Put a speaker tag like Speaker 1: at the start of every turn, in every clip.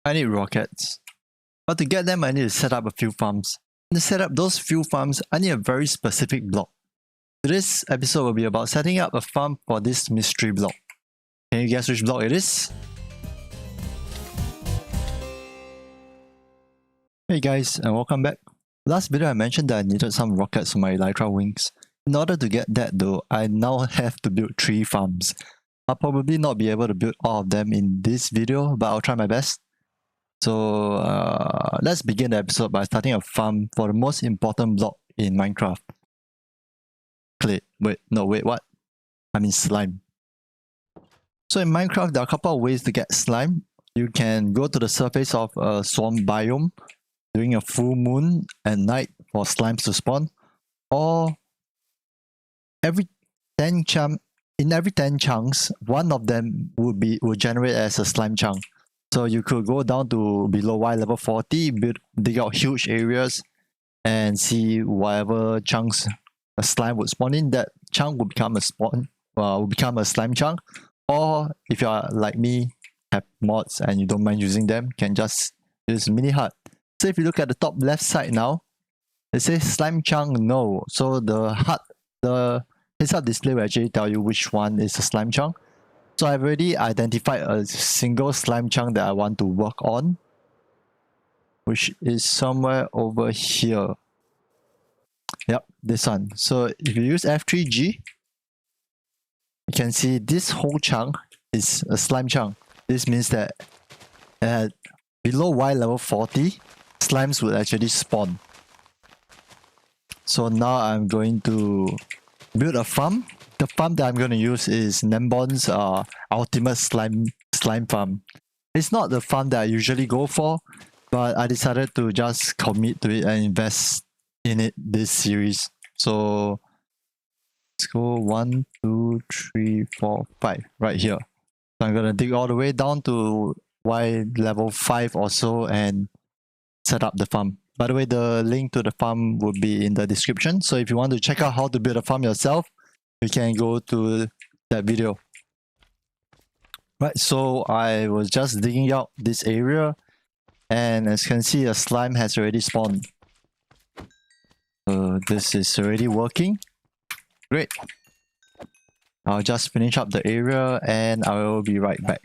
Speaker 1: I need rockets. But to get them, I need to set up a few farms. And to set up those few farms, I need a very specific block. Today's episode will be about setting up a farm for this mystery block. Can you guess which block it is? Hey guys, and welcome back. Last video I mentioned that I needed some rockets for my Elytra wings. In order to get that though, I now have to build 3 farms. I'll probably not be able to build all of them in this video, but I'll try my best. So let's begin the episode by starting a farm for the most important block in Minecraft. Clay. Wait, what? I mean slime. So in Minecraft, there are a couple of ways to get slime. You can go to the surface of a swamp biome during a full moon at night for slimes to spawn, or in every 10 chunks, one of them would generate as a slime chunk. So you could go down to below Y level 40, dig out huge areas, and see whatever chunks a slime would spawn in. That chunk would become a slime chunk. Or if you are like me, have mods and you don't mind using them, can just use mini hut. So if you look at the top left side now, it says slime chunk no. So the heads-up display will actually tell you which one is a slime chunk. So I've already identified a single slime chunk that I want to work on, which is somewhere over here. Yep, this one. So if you use F3G, you can see this whole chunk is a slime chunk. This means that at below Y level 40, slimes would actually spawn. So now I'm going to build a farm. The farm that I'm going to use is Gnembon's ultimate slime farm. It's not the farm that I usually go for, but I decided to just commit to it and invest in it this series. So let's go 1, 2, 3, 4, 5 right here. So I'm going to dig all the way down to Y level 5 or so and set up the farm. By the way, the link to the farm will be in the description. So if you want to check out how to build a farm yourself, you can go to that video. Right, so I was just digging out this area, and as you can see, a slime has already spawned. This is already working. Great. I'll just finish up the area and I will be right back.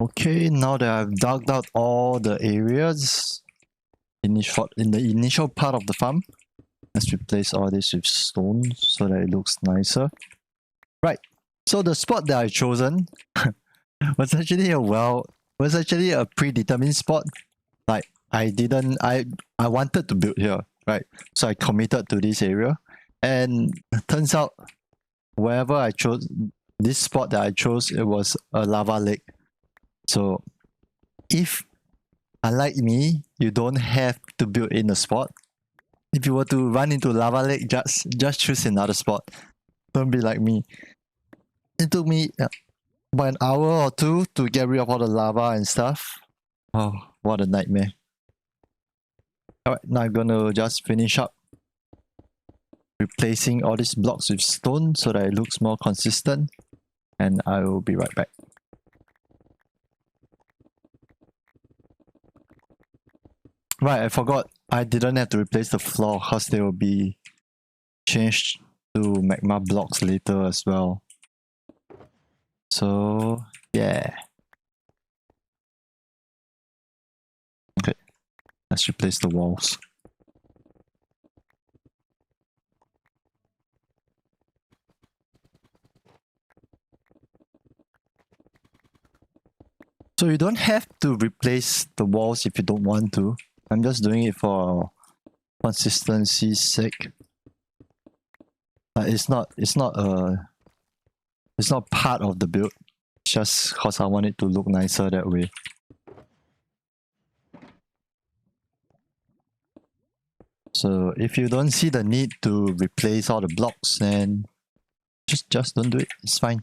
Speaker 1: Okay, now that I've dug out all the areas in the initial part of the farm, let's replace all this with stone so that it looks nicer. Right, so the spot that I chosen was actually a predetermined spot. Like I wanted to build here, right? So I committed to this area, and it turns out wherever I chose, this spot that I chose, it was a lava lake. So if, unlike me, you don't have to build in a spot. If you were to run into lava lake, just choose another spot. Don't be like me. It took me about an hour or 2 to get rid of all the lava and stuff. Oh, what a nightmare. Alright, now I'm gonna just finish up replacing all these blocks with stone so that it looks more consistent. And I will be right back. Right, I forgot. I didn't have to replace the floor because they will be changed to magma blocks later as well. So, yeah. Okay, let's replace the walls. So you don't have to replace the walls if you don't want to. I'm just doing it for consistency's sake. It's not part of the build. It's just because I want it to look nicer that way. So if you don't see the need to replace all the blocks, then just don't do it. It's fine.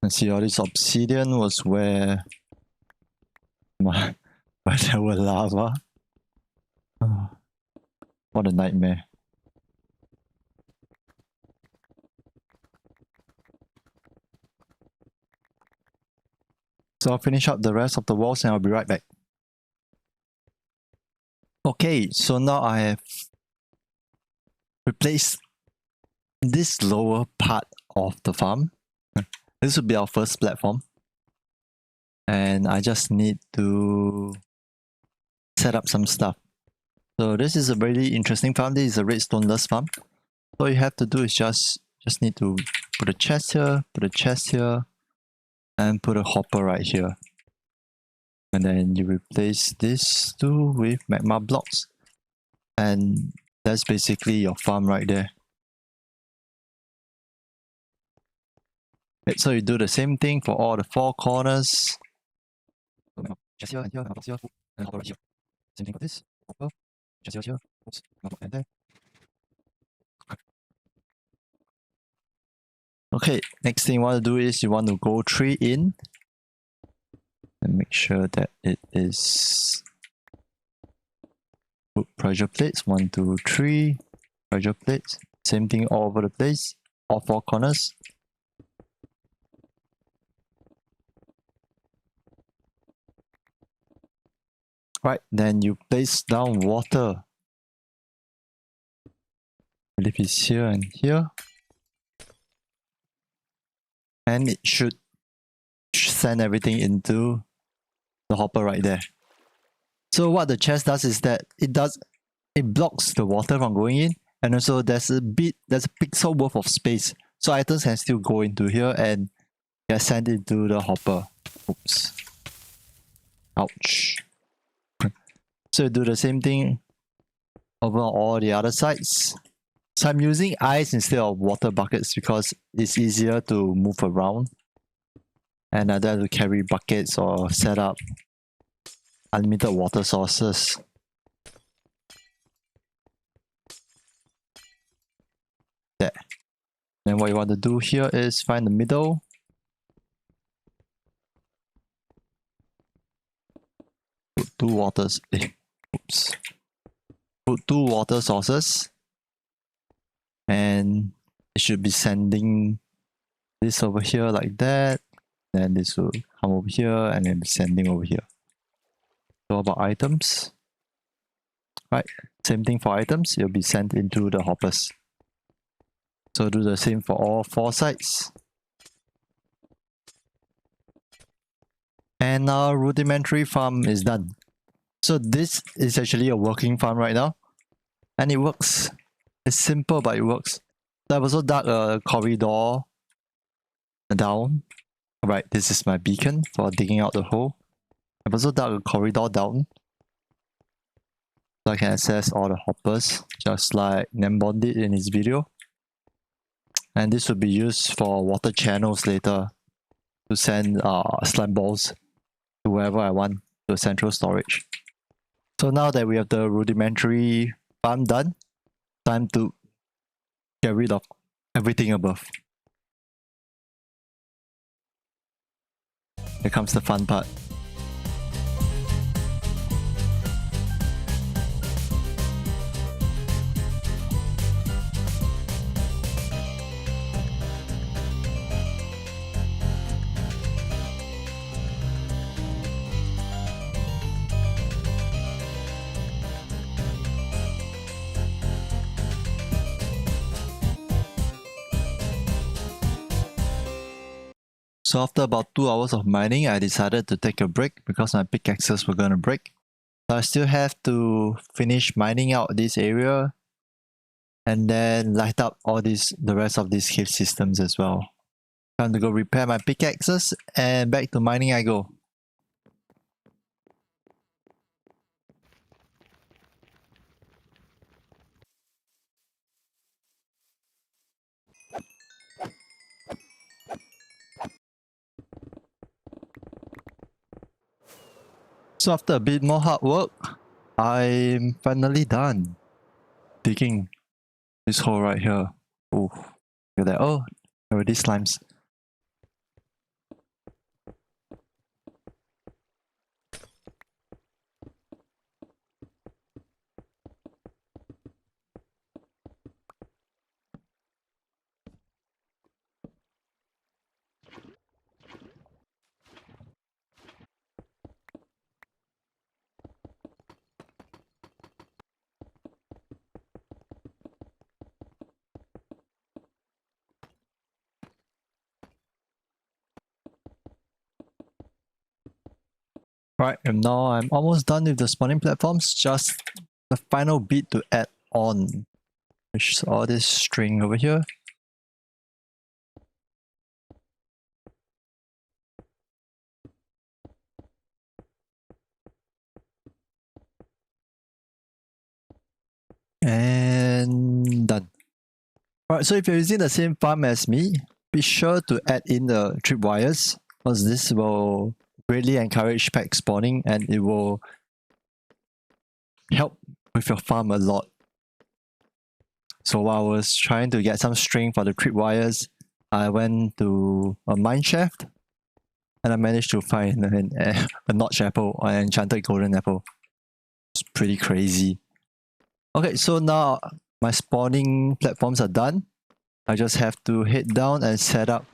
Speaker 1: And see, all this obsidian was where there were lava. Oh, what a nightmare. So I'll finish up the rest of the walls and I'll be right back. Okay, so now I have replaced this lower part of the farm. This would be our first platform. And I just need to set up some stuff. So this is a really interesting farm. This is a redstone-less farm. All you have to do is just need to put a chest here, put a chest here, and put a hopper right here. And then you replace this two with magma blocks. And that's basically your farm right there. Okay, so you do the same thing for all the four corners. Chest here and here, blocks here, and hopper right here. Same thing for this. Hopper, chest here, oops, block and there. Okay, next thing you want to do is you want to go 3 in and make sure that it is put pressure plates 1, 2, 3 pressure plates. Same thing all over the place, all four corners. Right, then you place down water. I believe it's here and here. And it should send everything into the hopper right there. So what the chest does is that it blocks the water from going in, and also there's a pixel worth of space. So items can still go into here and get sent into the hopper. Oops. Ouch. So do the same thing over on all the other sides. So I'm using ice instead of water buckets because it's easier to move around. And I don't have to carry buckets or set up unlimited water sources. There. Then what you want to do here is find the middle. Put Put 2 water sources. And it should be sending this over here like that. Then this will come over here and then be sending over here. So about items. Right, same thing for items, it'll be sent into the hoppers. So do the same for all 4 sides. And our rudimentary farm is done. So this is actually a working farm right now. And it works. It's simple, but it works. So I've also dug a corridor down. Alright, this is my beacon for digging out the hole. I've also dug a corridor down. So I can access all the hoppers, just like Gnembon did in his video. And this will be used for water channels later to send slime balls to wherever I want, to central storage. So now that we have the rudimentary farm done, time to get rid of everything above. Here comes the fun part. So after about 2 hours of mining, I decided to take a break because my pickaxes were gonna break. So I still have to finish mining out this area and then light up all the rest of these cave systems as well. Time to go repair my pickaxes and back to mining I go. So after a bit more hard work, I'm finally done digging this hole right here. Oh, look at that. Oh, already slimes. Right, and now I'm almost done with the spawning platforms, just the final bit to add on, which is all this string over here. And done. Alright, so if you're using the same farm as me, be sure to add in the tripwires, because this will greatly encourage pack spawning and it will help with your farm a lot. So while I was trying to get some string for the tripwires, I went to a mine shaft and I managed to find a notch apple or an enchanted golden apple. It's pretty crazy. Okay, so now my spawning platforms are done. I just have to head down and set up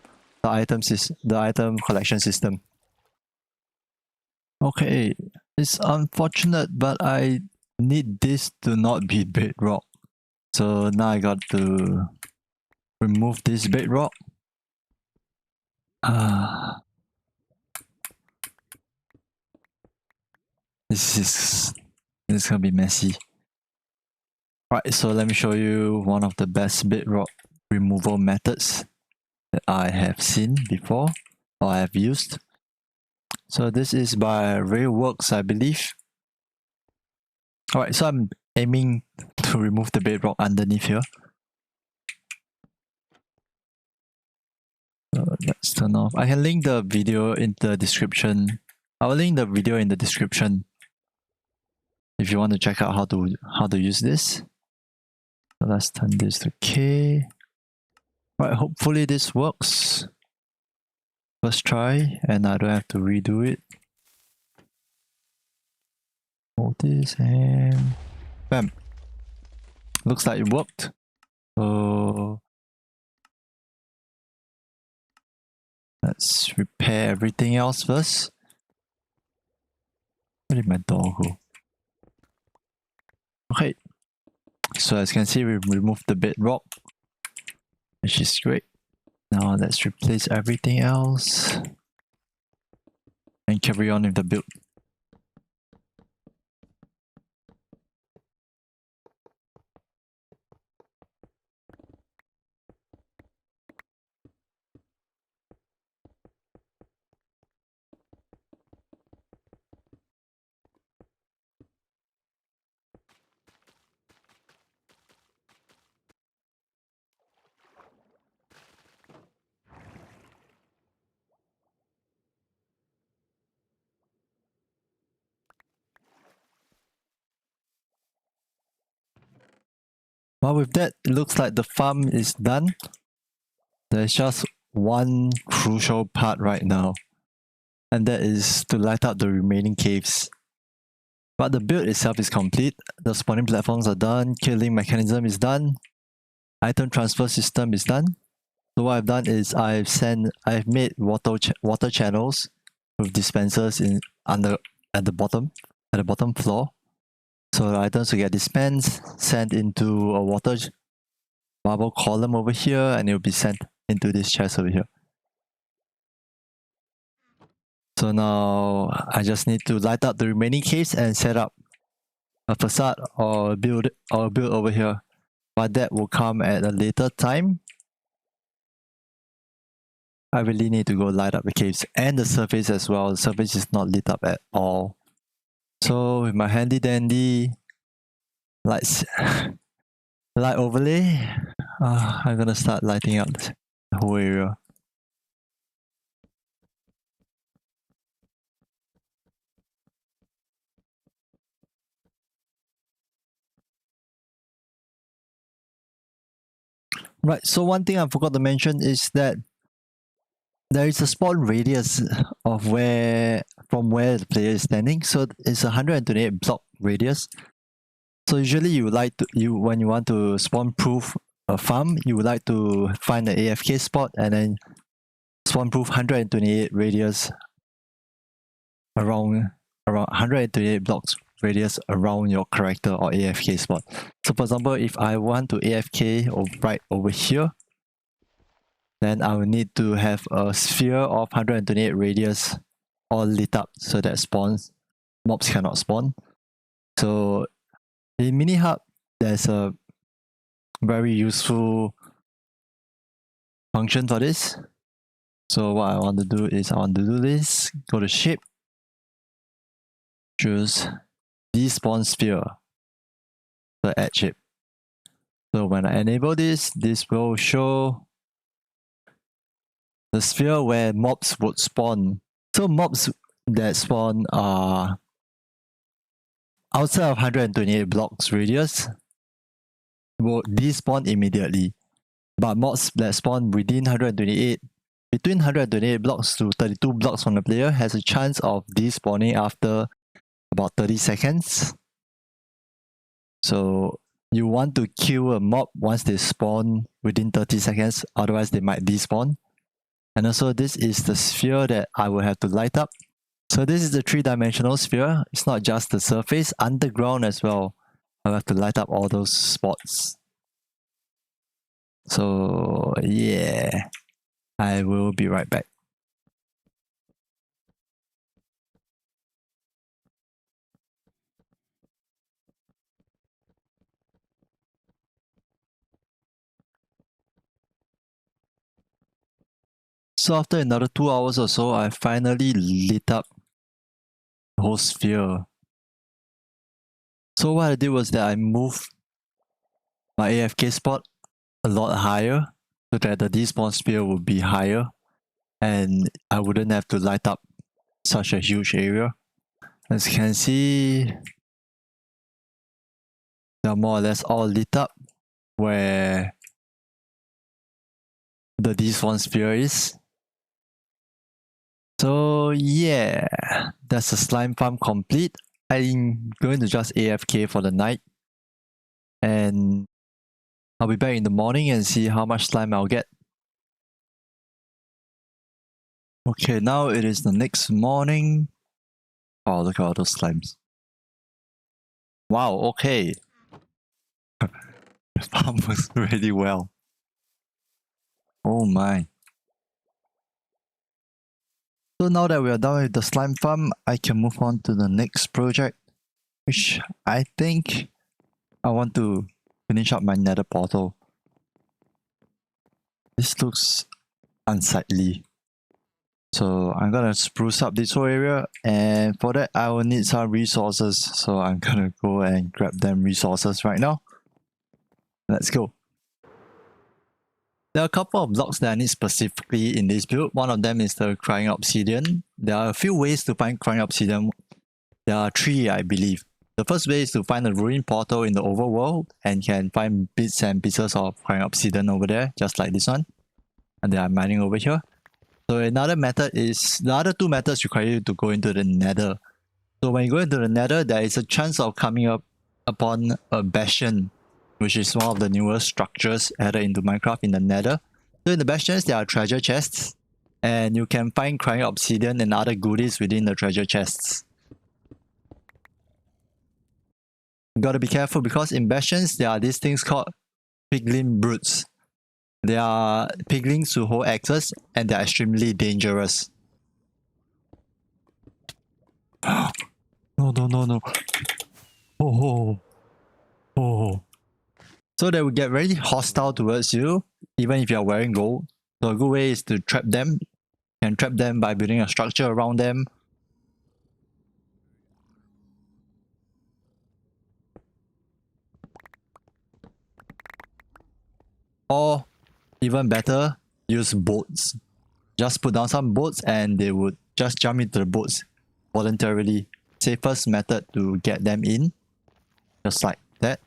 Speaker 1: the item collection system. Okay, it's unfortunate, but I need this to not be bedrock. So now I got to remove this bedrock. This is gonna be messy. Alright, so let me show you one of the best bedrock removal methods that I have seen before or I have used. So this is by Railworks, I believe. Alright, so I'm aiming to remove the bedrock underneath here. Let's turn off. I can link the video in the description. I will link the video in the description if you want to check out how to use this. So let's turn this to K. Right, hopefully this works. First try, and I don't have to redo it. Hold this and bam. Looks like it worked. So let's repair everything else first. Where did my door go? Okay. So as you can see, we removed the bedrock, which is great. Now let's replace everything else and carry on with the build. Well, with that, it looks like the farm is done. There's just one crucial part right now, and that is to light up the remaining caves. But the build itself is complete, the spawning platforms are done, killing mechanism is done, item transfer system is done. So what I've done is I've made water channels with dispensers at the bottom floor. So the items will get dispensed, sent into a water marble column over here, and it will be sent into this chest over here. So now I just need to light up the remaining caves and set up a facade or build over here. But that will come at a later time. I really need to go light up the caves and the surface as well. The surface is not lit up at all. So with my handy dandy light overlay, I'm gonna start lighting up the whole area. Right, so one thing I forgot to mention is that there is a spawn radius of from where the player is standing. So it's a 128 block radius. So usually when you want to spawn proof a farm, you would like to find an AFK spot and then spawn proof 128 radius around 128 blocks radius around your character or AFK spot. So for example, if I want to AFK right over here, then I will need to have a sphere of 128 radius all lit up so that mobs cannot spawn. So in mini hub, there's a very useful function for this. So what I want to do is I want to do this, go to shape, choose despawn sphere, the add shape. So when I enable this, this will show the sphere where mobs would spawn. So mobs that spawn are outside of 128 blocks radius will despawn immediately. But mobs that spawn within 128, between 128 blocks to 32 blocks from the player has a chance of despawning after about 30 seconds. So you want to kill a mob once they spawn within 30 seconds, otherwise they might despawn. And also this is the sphere that I will have to light up. So this is the 3-dimensional sphere. It's not just the surface, underground as well. I'll have to light up all those spots. So yeah, I will be right back. So after another 2 hours or so, I finally lit up the whole sphere. So what I did was that I moved my AFK spot a lot higher so that the despawn sphere would be higher and I wouldn't have to light up such a huge area. As you can see, they're more or less all lit up where the despawn sphere is. So yeah, that's the slime farm complete. I'm going to just AFK for the night and I'll be back in the morning and see how much slime I'll get. Okay, now it is the next morning. Oh, look at all those slimes. Wow, okay. The farm works really well. Oh my. So now that we are done with the slime farm, I can move on to the next project, which I think I want to finish up my nether portal. This looks unsightly. So I'm gonna spruce up this whole area, and for that I will need some resources. So I'm gonna go and grab them resources right now. Let's go. There are a couple of blocks that I need specifically in this build. One of them is the crying obsidian. There are a few ways to find crying obsidian. There are 3, I believe. The first way is to find a ruined portal in the overworld and can find bits and pieces of crying obsidian over there, just like this one. And they are mining over here. So another method is, the other 2 methods require you to go into the nether. So when you go into the nether, there is a chance of coming up upon a bastion, which is one of the newest structures added into Minecraft in the nether. So in the bastions, there are treasure chests, and you can find crying obsidian and other goodies within the treasure chests. You gotta be careful because in bastions, there are these things called piglin brutes. They are piglins who hold axes, and they are extremely dangerous. No, no, no, no. Oh, oh. So they will get very hostile towards you, even if you are wearing gold. So a good way is to trap them. You can trap them by building a structure around them. Or, even better, use boats. Just put down some boats and they would just jump into the boats voluntarily. Safest method to get them in. Just like that.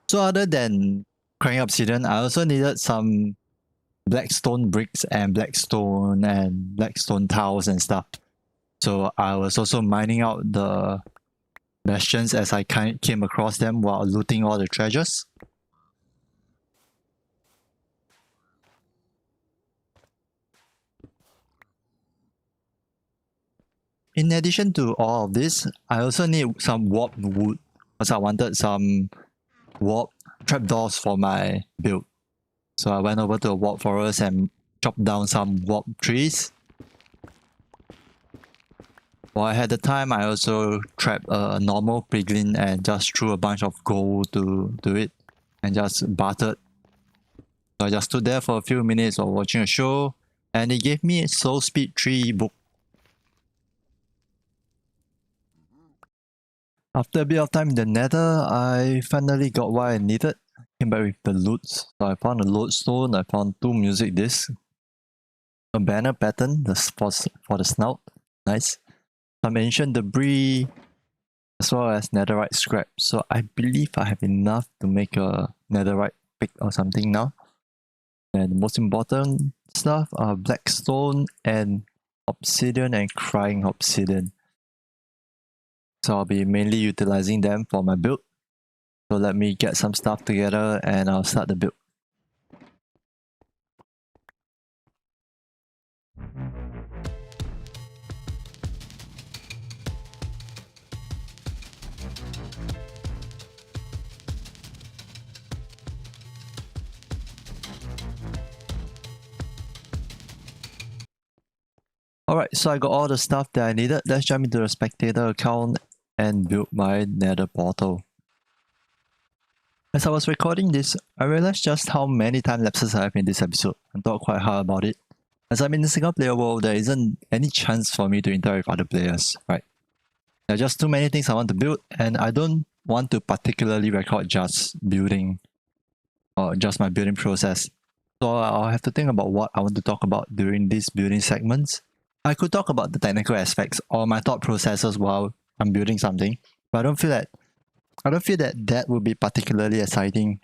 Speaker 1: So other than crying obsidian, I also needed some blackstone bricks and blackstone tiles and stuff. So I was also mining out the bastions as I came across them while looting all the treasures. In addition to all of this, I also need some warped wood because I wanted some warp trapdoors for my build. So I went over to a warp forest and chopped down some warp trees. While I had the time, I also trapped a normal piglin and just threw a bunch of gold to it and just bartered. So I just stood there for a few minutes while watching a show, and it gave me a Soul Speed 3 book. After a bit of time in the nether, I finally got what I needed. Came back with the loots. So I found a lodestone, I found 2 music discs, a banner pattern for the snout, nice. Some ancient debris, as well as netherite scrap. So I believe I have enough to make a netherite pick or something now. And the most important stuff are blackstone and obsidian and crying obsidian. So I'll be mainly utilizing them for my build. So let me get some stuff together and I'll start the build. Alright, so I got all the stuff that I needed. Let's jump into the spectator account and build my nether portal. As I was recording this, I realized just how many time lapses I have in this episode and thought quite hard about it. As I'm in the single player world, there isn't any chance for me to interact with other players, right? There are just too many things I want to build, and I don't want to particularly record just building or just my building process. So I'll have to think about what I want to talk about during these building segments. I could talk about the technical aspects or my thought processes while I'm building something, but I don't feel that would be particularly exciting.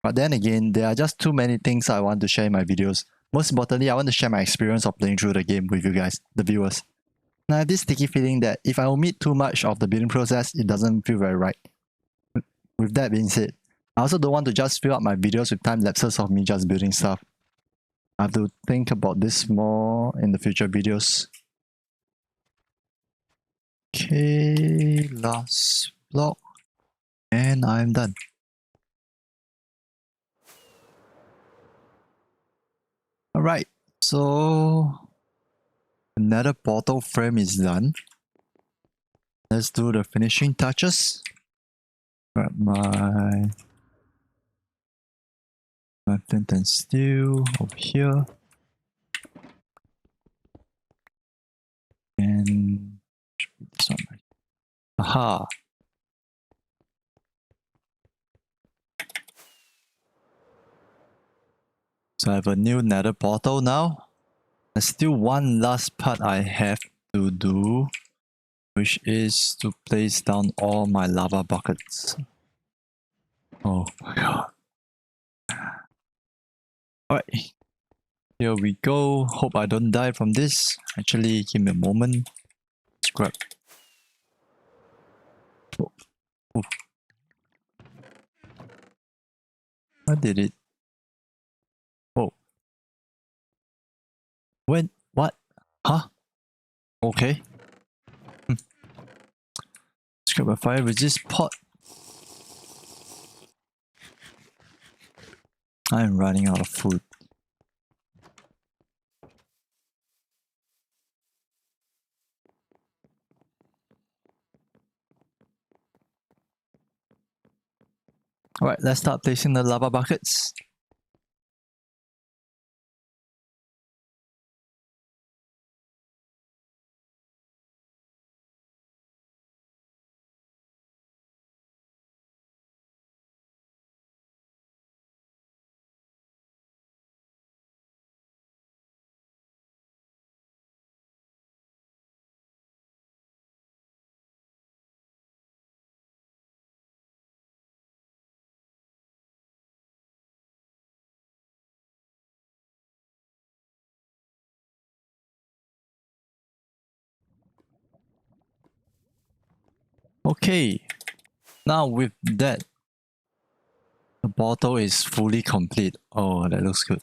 Speaker 1: But then again, there are just too many things I want to share in my videos. Most importantly, I want to share my experience of playing through the game with you guys, the viewers. And I have this sticky feeling that if I omit too much of the building process, it doesn't feel very right. With that being said, I also don't want to just fill up my videos with time lapses of me just building stuff. I have to think about this more in the future videos. Okay, last block. And I'm done. Alright, so another portal frame is done. Let's do the finishing touches. Grab my flint and steel over here. And this one right. Aha! So I have a new nether portal now. There's still one last part I have to do, which is to place down all my lava buckets. Oh my god. Alright. Here we go. Hope I don't die from this. Actually, give me a moment. Scrap. Oh. Oh. I did it. Oh. When? What? Huh? Okay. Scrap a fire resist pot. I'm running out of food. Alright, let's start placing the lava buckets. Okay, now with that, the bottle is fully complete. Oh, that looks good.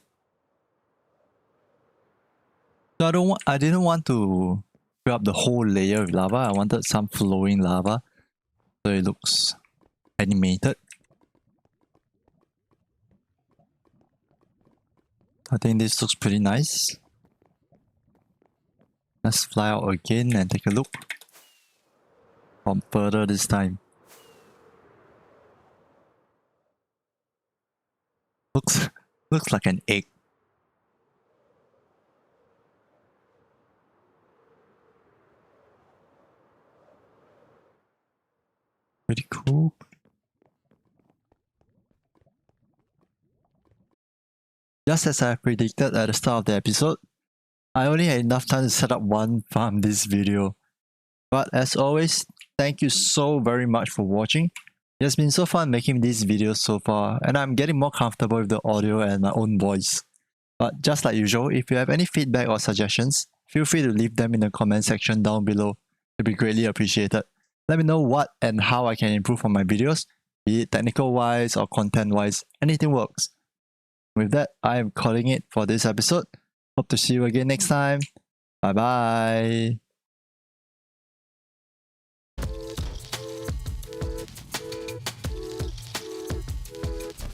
Speaker 1: So I didn't want to fill up the whole layer with lava. I wanted some flowing lava, so it looks animated. I think this looks pretty nice. Let's fly out again and take a look. From further this time. Looks like an egg. Pretty cool. Just as I predicted at the start of the episode, I only had enough time to set up one farm this video. But as always, thank you so very much for watching. It has been so fun making these videos so far, and I'm getting more comfortable with the audio and my own voice. But just like usual, if you have any feedback or suggestions, feel free to leave them in the comment section down below. It'd be greatly appreciated. Let me know what and how I can improve on my videos, be it technical wise or content wise, anything works. With that, I am calling it for this episode. Hope to see you again next time. Bye bye.